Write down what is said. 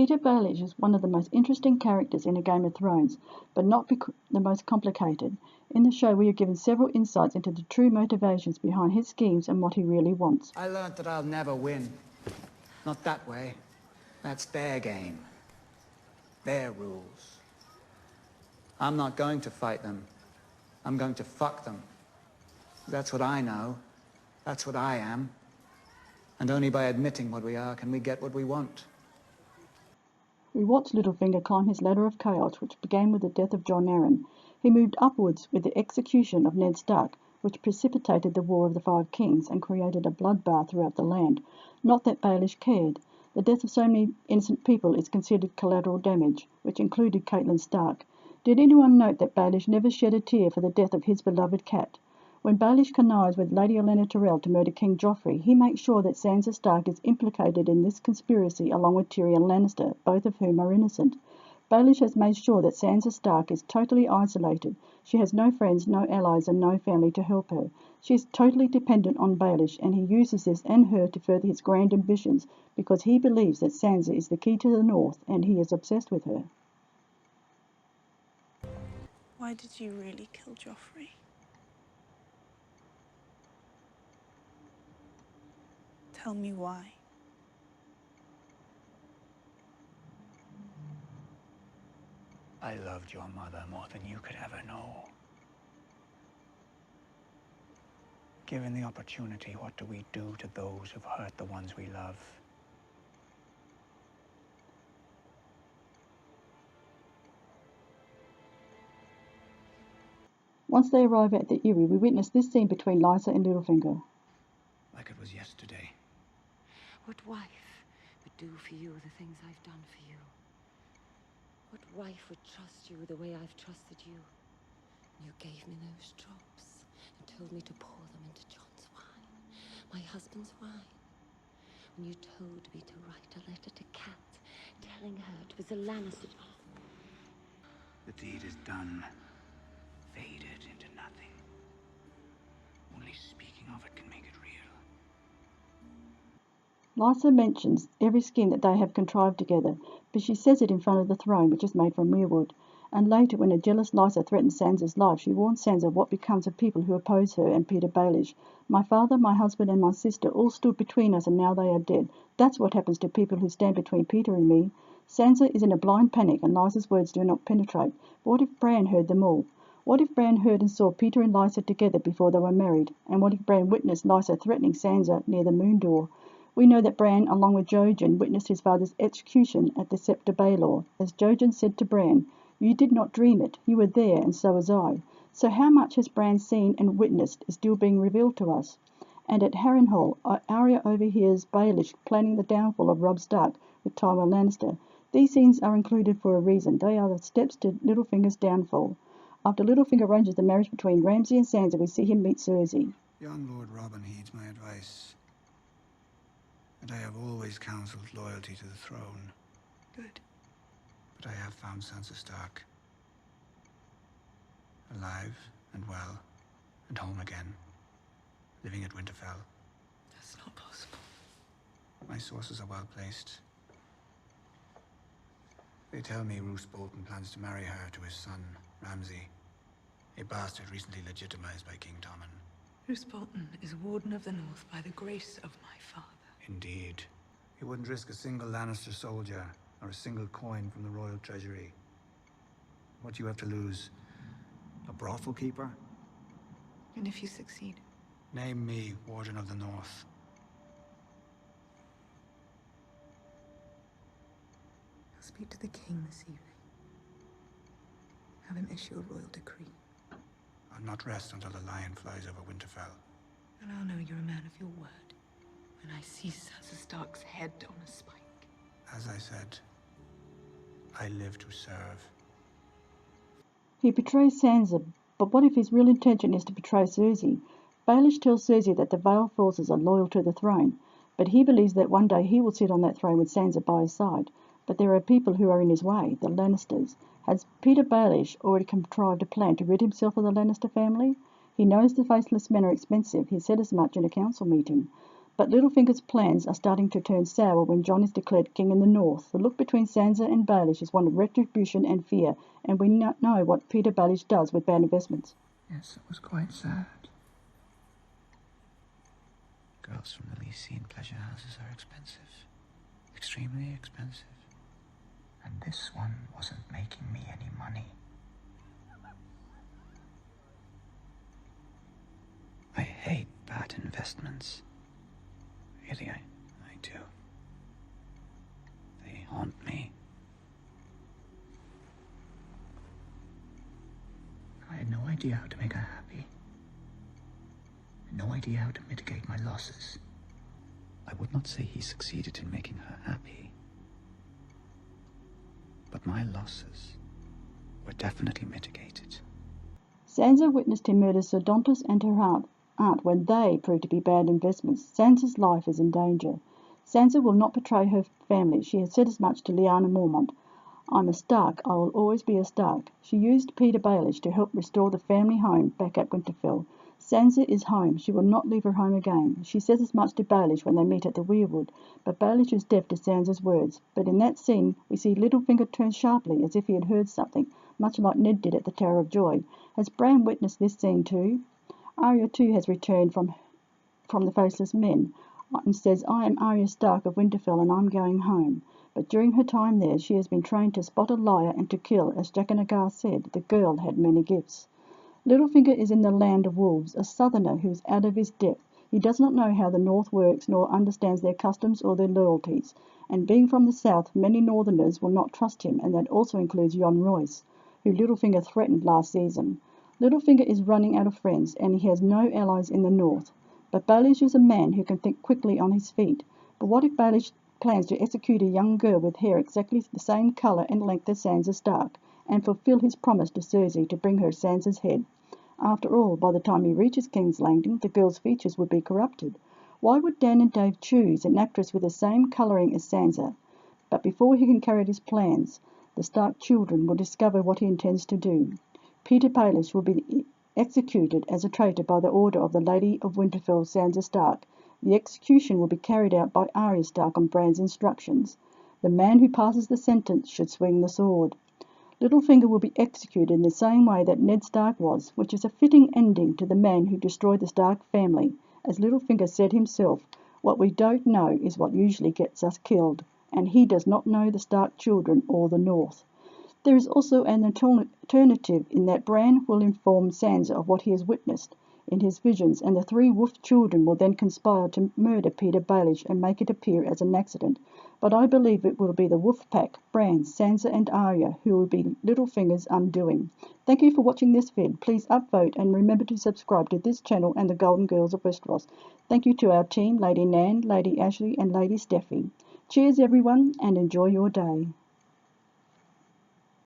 Peter Baelish is one of the most interesting characters in A Game of Thrones, but not the most complicated. In the show, we are given several insights into the true motivations behind his schemes and what he really wants. I learned that I'll never win. Not that way. That's their game. Their rules. I'm not going to fight them. I'm going to fuck them. That's what I know. That's what I am. And only by admitting what we are can we get what we want. We watch Littlefinger climb his ladder of chaos, which began with the death of Jon Arryn. He moved upwards with the execution of Ned Stark, which precipitated the War of the Five Kings and created a bloodbath throughout the land. Not that Baelish cared. The death of so many innocent people is considered collateral damage, which included Catelyn Stark. Did anyone note that Baelish never shed a tear for the death of his beloved cat? When Baelish connives with Lady Olenna Tyrell to murder King Joffrey, he makes sure that Sansa Stark is implicated in this conspiracy along with Tyrion Lannister, both of whom are innocent. Baelish has made sure that Sansa Stark is totally isolated. She has no friends, no allies, and no family to help her. She is totally dependent on Baelish, and he uses this and her to further his grand ambitions because he believes that Sansa is the key to the North and he is obsessed with her. Why did you really kill Joffrey? Tell me why. I loved your mother more than you could ever know. Given the opportunity, what do we do to those who've hurt the ones we love? Once they arrive at the Eyrie, we witness this scene between Lysa and Littlefinger. Like it was yesterday. What wife would do for you the things I've done for you? What wife would trust you the way I've trusted you? You gave me those drops and told me to pour them into Jon's wine, my husband's wine. When you told me to write a letter to Kat, telling her it was a Lannister. The deed is done. Faded into nothing. Only speaking of it can make it real. Lysa mentions every scheme that they have contrived together, but she says it in front of the throne, which is made from weirwood. And later, when a jealous Lysa threatens Sansa's life, she warns Sansa what becomes of people who oppose her and Peter Baelish. My father, my husband, and my sister all stood between us, and now they are dead. That's what happens to people who stand between Peter and me. Sansa is in a blind panic, and Lysa's words do not penetrate. But what if Bran heard them all? What if Bran heard and saw Peter and Lysa together before they were married? And what if Bran witnessed Lysa threatening Sansa near the moon door? We know that Bran, along with Jojen, witnessed his father's execution at the Scepter Baelor. As Jojen said to Bran, "You did not dream it. You were there, and so was I." So how much has Bran seen and witnessed is still being revealed to us. And at Harrenhal, Arya overhears Baelish planning the downfall of Robb Stark with Tywin Lannister. These scenes are included for a reason. They are the steps to Littlefinger's downfall. After Littlefinger arranges the marriage between Ramsay and Sansa, we see him meet Cersei. Young Lord Robin heeds my advice. And I have always counselled loyalty to the throne. Good. But I have found Sansa Stark. Alive and well, and home again. Living at Winterfell. That's not possible. My sources are well placed. They tell me Roose Bolton plans to marry her to his son, Ramsay. A bastard recently legitimized by King Tommen. Roose Bolton is Warden of the North by the grace of my father. Indeed. He wouldn't risk a single Lannistersoldier or a single coin from the royal treasury. What do you have to lose? A brothel keeper? And if you succeed? Name me Warden of the North. I'll speak to the king this evening. Have him issue a royal decree. I'll not rest until the lion flies over Winterfell. And I'll know you're a man of your word when I see Sansa Stark's head on a spike. As I said, I live to serve. He betrays Sansa, but what if his real intention is to betray Cersei? Baelish tells Cersei that the Vale forces are loyal to the throne, but he believes that one day he will sit on that throne with Sansa by his side. But there are people who are in his way, the Lannisters. Has Peter Baelish already contrived a plan to rid himself of the Lannister family? He knows the faceless men are expensive. He said as much in a council meeting. But Littlefinger's plans are starting to turn sour when Jon is declared king in the north. The look between Sansa and Baelish is one of retribution and fear, and we know what Peter Baelish does with bad investments. Yes, it was quite sad. Girls from the Lycian pleasure houses are expensive. Extremely expensive. And this one wasn't making me any money. I hate bad investments. Really, I do. They haunt me. I had no idea how to make her happy. No idea how to mitigate my losses. I would not say he succeeded in making her happy. But my losses were definitely mitigated. Sansa witnessed him murder Sir Dontos and her aunt when they proved to be bad investments. Sansa's life is in danger. Sansa will not betray her family. She has said as much to Lyanna Mormont. I'm a Stark. I will always be a Stark. She used Peter Baelish to help restore the family home back at Winterfell. Sansa is home. She will not leave her home again. She says as much to Baelish when they meet at the Weirwood, but Baelish is deaf to Sansa's words. But in that scene, we see Littlefinger turn sharply as if he had heard something, much like Ned did at the Tower of Joy. Has Bran witnessed this scene too? Arya too has returned from the Faceless Men and says, I am Arya Stark of Winterfell and I'm going home. But during her time there, she has been trained to spot a liar and to kill. As Jaqen said, the girl had many gifts. Littlefinger is in the land of wolves, a southerner who is out of his depth. He does not know how the North works, nor understands their customs or their loyalties. And being from the south, many northerners will not trust him, and that also includes Jon Royce, who Littlefinger threatened last season. Littlefinger is running out of friends, and he has no allies in the north. But Baelish is a man who can think quickly on his feet. But what if Baelish plans to execute a young girl with hair exactly the same colour and length as Sansa Stark, and fulfil his promise to Cersei to bring her Sansa's head? After all, by the time he reaches King's Landing, the girl's features would be corrupted. Why would Dan and Dave choose an actress with the same colouring as Sansa? But before he can carry out his plans, the Stark children will discover what he intends to do. Peter Baelish will be executed as a traitor by the order of the Lady of Winterfell, Sansa Stark. The execution will be carried out by Arya Stark on Bran's instructions. The man who passes the sentence should swing the sword. Littlefinger will be executed in the same way that Ned Stark was, which is a fitting ending to the man who destroyed the Stark family. As Littlefinger said himself, what we don't know is what usually gets us killed, and he does not know the Stark children or the North. There is also an alternative in that Bran will inform Sansa of what he has witnessed in his visions, and the three wolf children will then conspire to murder Peter Baelish and make it appear as an accident. But I believe it will be the wolf pack, Bran, Sansa and Arya, who will be Littlefinger's undoing. Thank you for watching this vid. Please upvote and remember to subscribe to this channel and the Golden Girls of Westeros. Thank you to our team, Lady Nan, Lady Ashley and Lady Steffi. Cheers everyone and enjoy your day.